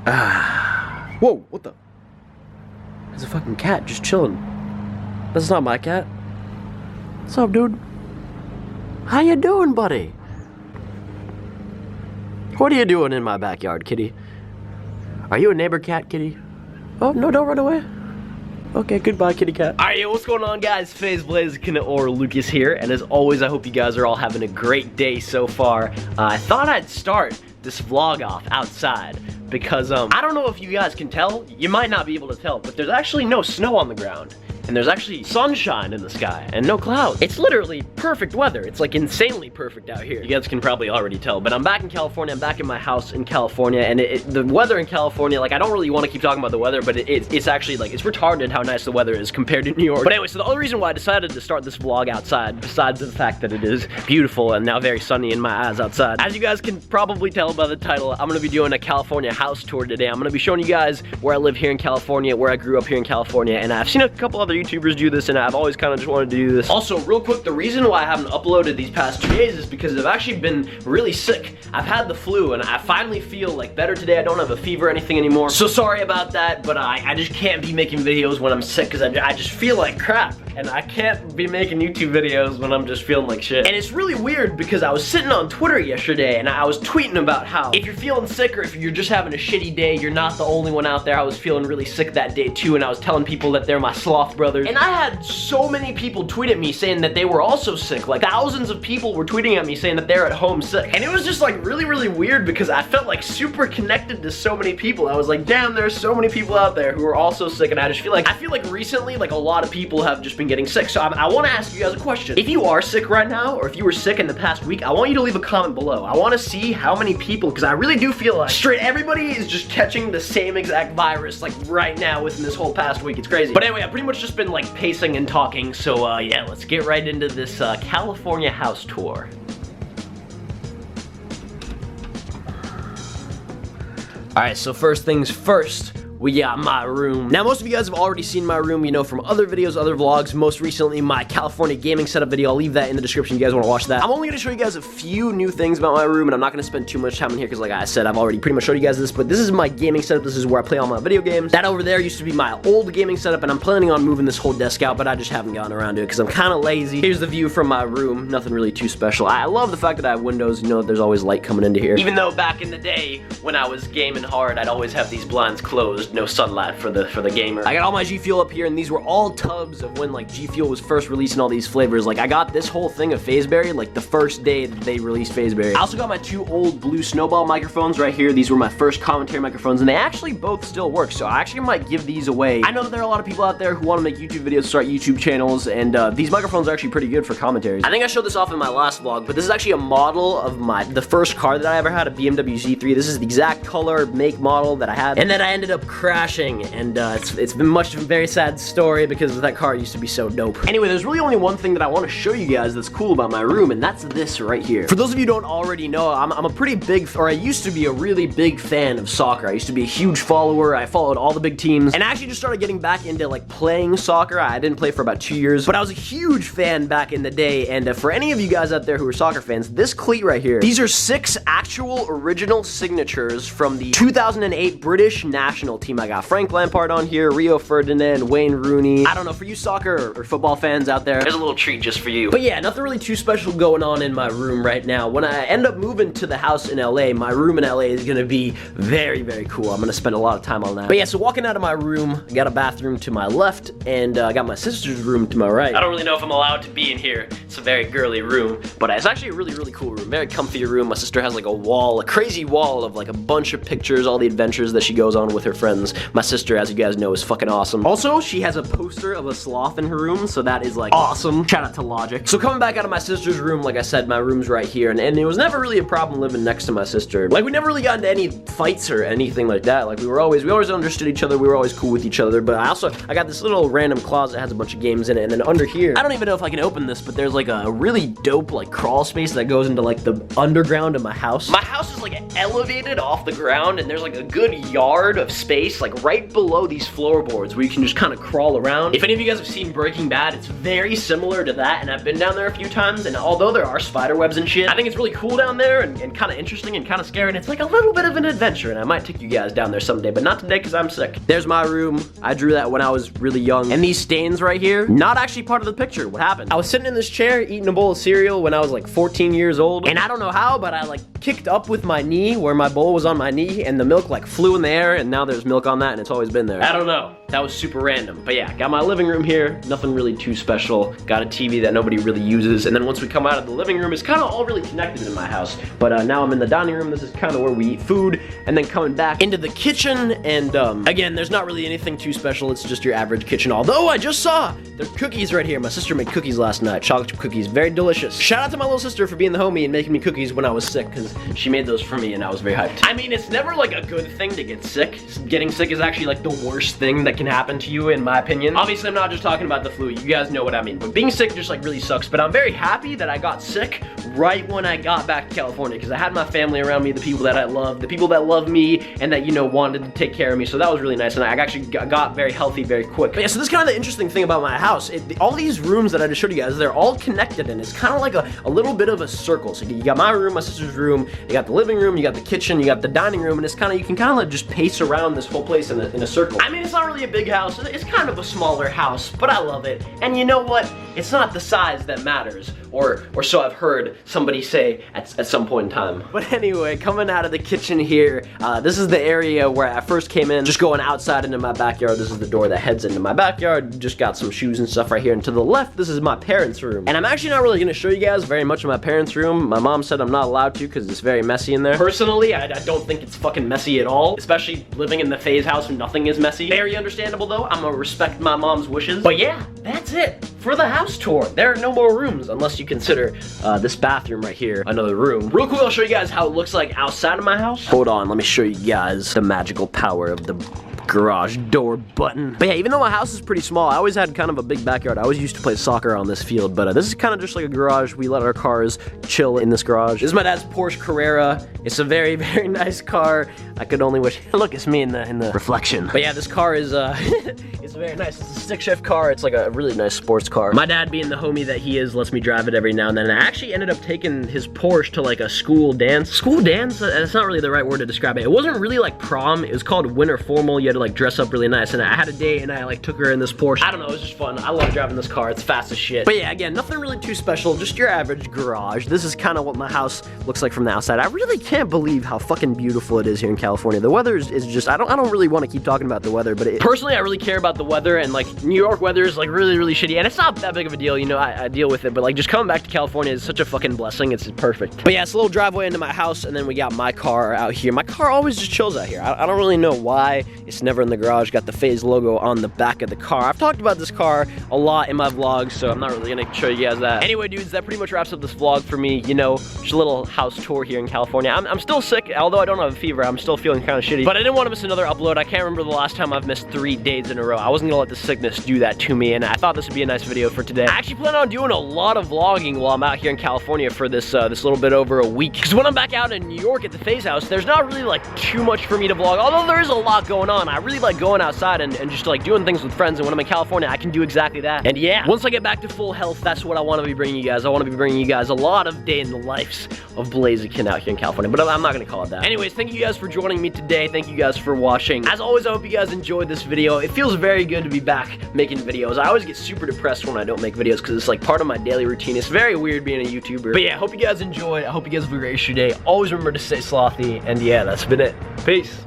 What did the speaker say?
Whoa, what the? There's a fucking cat just chilling. That's not my cat. What's up, dude? How you doing, buddy? What are you doing in my backyard, kitty? Are you a neighbor cat, kitty? Oh, no, don't run away. Okay, goodbye, kitty cat. Alright, yo, what's going on, guys? FaZe, or Lucas here, and as always, I hope you guys are all having a great day so far. I thought I'd start this vlog off outside because, I don't know if you guys can tell, you might not be able to tell, but there's actually no snow on the ground. And there's actually sunshine in the sky and no clouds. It's literally perfect weather. It's like insanely perfect out here. You guys can probably already tell, but I'm back in California. I'm back in my house in California, and the weather in California, like, I don't really want to keep talking about the weather, but it's actually, like, it's retarded how nice the weather is compared to New York. But anyway, so the other reason why I decided to start this vlog outside, besides the fact that it is beautiful and now very sunny in my eyes outside, as you guys can probably tell by the title, I'm gonna be doing a California house tour today. I'm gonna be showing you guys where I live here in California, where I grew up here in California, and I've seen a couple other YouTubers do this, and I've always kind of just wanted to do this. Also, real quick, the reason why I haven't uploaded these past 2 days is because I've actually been really sick. I've had the flu, and I finally feel like better today. I don't have a fever or anything anymore, so sorry about that, but I just can't be making videos when I'm sick because I just feel like crap, and I can't be making YouTube videos when I'm just feeling like shit. And it's really weird because I was sitting on Twitter yesterday, and I was tweeting about how if you're feeling sick or if you're just having a shitty day, you're not the only one out there. I was feeling really sick that day too, and I was telling people that they're my sloth brothers, and I had so many people tweet at me saying that they were also sick. Like, thousands of people were tweeting at me saying that they're at home sick. And it was just like really, really weird because I felt like super connected to so many people. I was like, damn, there's so many people out there who are also sick, and I feel like recently, like, a lot of people have just been getting sick. So I want to ask you guys a question. If you are sick right now, or if you were sick in the past week, I want you to leave a comment below. I want to see how many people, because I really do feel like straight everybody is just catching the same exact virus, like, right now within this whole past week. It's crazy. But anyway, I've pretty much just been like pacing and talking, so yeah, let's get right into this California house tour. Alright, so first things first, we got my room. Now, most of you guys have already seen my room, you know, from other videos, other vlogs, most recently my California gaming setup video. I'll leave that in the description if you guys want to watch that. I'm only going to show you guys a few new things about my room, and I'm not going to spend too much time in here because, like I said, I've already pretty much showed you guys this, but this is my gaming setup. This is where I play all my video games. That over there used to be my old gaming setup, and I'm planning on moving this whole desk out, but I just haven't gotten around to it because I'm kind of lazy. Here's the view from my room. Nothing really too special. I love the fact that I have windows, you know, that there's always light coming into here. Even though back in the day, when I was gaming hard, I'd always have these blinds closed, no sunlight for the gamer. I got all my G Fuel up here, and these were all tubs of when, like, G Fuel was first releasing all these flavors. Like, I got this whole thing of FaZeberry, like, the first day that they released FaZeberry. I also got my 2 old blue Snowball microphones right here. These were my first commentary microphones, and they actually both still work, so I actually might give these away. I know that there are a lot of people out there who want to make YouTube videos, start YouTube channels, and these microphones are actually pretty good for commentaries. I think I showed this off in my last vlog, but this is actually a model of the first car that I ever had, a BMW Z3. This is the exact color, make, model that I had, and then I ended up crashing, and it's been a very sad story because that car used to be so dope. Anyway, there's really only one thing that I want to show you guys that's cool about my room, and that's this right here. For those of you who don't already know, I'm a pretty big, or I used to be a really big fan of soccer. I used to be a huge follower. I followed all the big teams, and I actually just started getting back into, like, playing soccer. I didn't play for about 2 years, but I was a huge fan back in the day, and for any of you guys out there who are soccer fans, this cleat right here, these are 6 actual original signatures from the 2008 British national team. I got Frank Lampard on here, Rio Ferdinand, Wayne Rooney. I don't know, for you soccer or football fans out there, there's a little treat just for you. But yeah, nothing really too special going on in my room right now. When I end up moving to the house in LA, my room in LA is gonna be very, very cool. I'm gonna spend a lot of time on that. But yeah, so walking out of my room, I got a bathroom to my left, and I got my sister's room to my right. I don't really know if I'm allowed to be in here. It's a very girly room, but it's actually a really, really cool room. Very comfy room. My sister has like a wall, a crazy wall of like a bunch of pictures, all the adventures that she goes on with her friends. My sister, as you guys know, is fucking awesome. Also, she has a poster of a sloth in her room, so that is like awesome. Shout out to Logic. So coming back out of my sister's room, like I said, my room's right here, and it was never really a problem living next to my sister. Like, we never really got into any fights or anything like that. Like, we always understood each other. We were always cool with each other. But I got this little random closet that has a bunch of games in it, and then under here, I don't even know if I can open this, but there's like a really dope like crawl space that goes into like the underground of my house. My house is like elevated off the ground, and there's like a good yard of space base, like right below these floorboards where you can just kind of crawl around. If any of you guys have seen Breaking Bad, it's very similar to that, and I've been down there a few times, and although there are spider webs and shit, I think it's really cool down there and kind of interesting and kind of scary, and it's like a little bit of an adventure, and I might take you guys down there someday, but not today because I'm sick. There's my room. I drew that when I was really young, and these stains right here, not actually part of the picture. What happened? I was sitting in this chair eating a bowl of cereal when I was like 14 years old, and I don't know how, but I like kicked up with my knee where my bowl was on my knee, and the milk like flew in the air, and now there's milk on that, and it's always been there. I don't know. That was super random. But yeah, got my living room here. Nothing really too special. Got a TV that nobody really uses. And then once we come out of the living room, it's kind of all really connected in my house. But now I'm in the dining room. This is kind of where we eat food. And then coming back into the kitchen. And again, there's not really anything too special. It's just your average kitchen. Although I just saw there's cookies right here. My sister made cookies last night. Chocolate chip cookies. Very delicious. Shout out to my little sister for being the homie and making me cookies when I was sick, because she made those for me and I was very hyped. I mean, it's never like a good thing to get sick. Getting sick is actually like the worst thing that can happen to you, in my opinion. Obviously, I'm not just talking about the flu. You guys know what I mean. But being sick just like really sucks. But I'm very happy that I got sick right when I got back to California, because I had my family around me, the people that I love, the people that love me and that, you know, wanted to take care of me. So that was really nice. And I actually got very healthy very quick. But yeah, so this is kind of the interesting thing about my house. All these rooms that I just showed you guys, they're all connected, and it's kind of like a little bit of a circle. So you got my room, my sister's room, you got the living room, you got the kitchen, you got the dining room, and it's kind of, you can kind of like just pace around this whole place in a circle. I mean, it's not really a big house. It's kind of a smaller house, but I love it. And you know what? It's not the size that matters, or so I've heard somebody say at some point in time. But anyway, coming out of the kitchen here, this is the area where I first came in. Just going outside into my backyard. This is the door that heads into my backyard. Just got some shoes and stuff right here. And to the left, this is my parents' room. And I'm actually not really gonna show you guys very much of my parents' room. My mom said I'm not allowed to because it's very messy in there. Personally, I don't think it's fucking messy at all, especially living in the FaZe house where nothing is messy. Very understandable though. I'm gonna respect my mom's wishes. But yeah, that's it for the house tour. There are no more rooms unless you consider this bathroom right here another room. Real quick, I'll show you guys how it looks like outside of my house. Hold on, let me show you guys the magical power of the garage door button. But yeah, even though my house is pretty small, I always had kind of a big backyard. I always used to play soccer on this field, but this is kind of just like a garage. We let our cars chill in this garage. This is my dad's Porsche Carrera. It's a very, very nice car. I could only wish, look, it's me in the reflection. But yeah, this car is, it's very nice. It's a stick shift car. It's like a really nice sports car. My dad, being the homie that he is, lets me drive it every now and then. And I actually ended up taking his Porsche to like a school dance. School dance? That's not really the right word to describe it. It wasn't really like prom. It was called winter formal. You had to like dress up really nice. And I had a date and I like took her in this Porsche. I don't know, it was just fun. I love driving this car. It's fast as shit. But yeah, again, nothing really too special. Just your average garage. This is kind of what my house looks like from the outside. I really can't believe how fucking beautiful it is here in California. The weather is just, I don't really want to keep talking about the weather, but personally, I really care about the weather, and like New York weather is like really, really shitty, and it's not that big of a deal, you know, I deal with it, but like just coming back to California is such a fucking blessing. It's perfect. But yeah, it's a little driveway into my house, and then we got my car out here. My car always just chills out here. I don't really know why. It's never in the garage. Got the FaZe logo on the back of the car. I've talked about this car a lot in my vlogs, so I'm not really gonna show you guys that. Anyway, dudes, that pretty much wraps up this vlog for me. You know, just a little house tour here in California. I'm still sick, although I don't have a fever. I'm still feeling kind of shitty, but I didn't want to miss another upload. I can't remember the last time I've missed 3 days in a row. I wasn't gonna let the sickness do that to me, and I thought this would be a nice video for today. I actually plan on doing a lot of vlogging while I'm out here in California for this this little bit over a week, because when I'm back out in New York at the FaZe house, there's not really like too much for me to vlog, although there is a lot going on. I really like going outside and just like doing things with friends, and when I'm in California, I can do exactly that. And yeah, once I get back to full health, that's what I want to be bringing you guys. I want to be bringing you guys a lot of day in the lives of Blaziken out here in California, but I'm not gonna call it that. Anyways, thank you guys for joining me today. Thank you guys for watching. As always, I hope you guys enjoyed this video. It feels very good to be back making videos. I always get super depressed when I don't make videos because it's like part of my daily routine. It's very weird being a YouTuber. But yeah, I hope you guys enjoyed. I hope you guys have a great day. Always remember to stay slothy, and yeah, that's been it. Peace.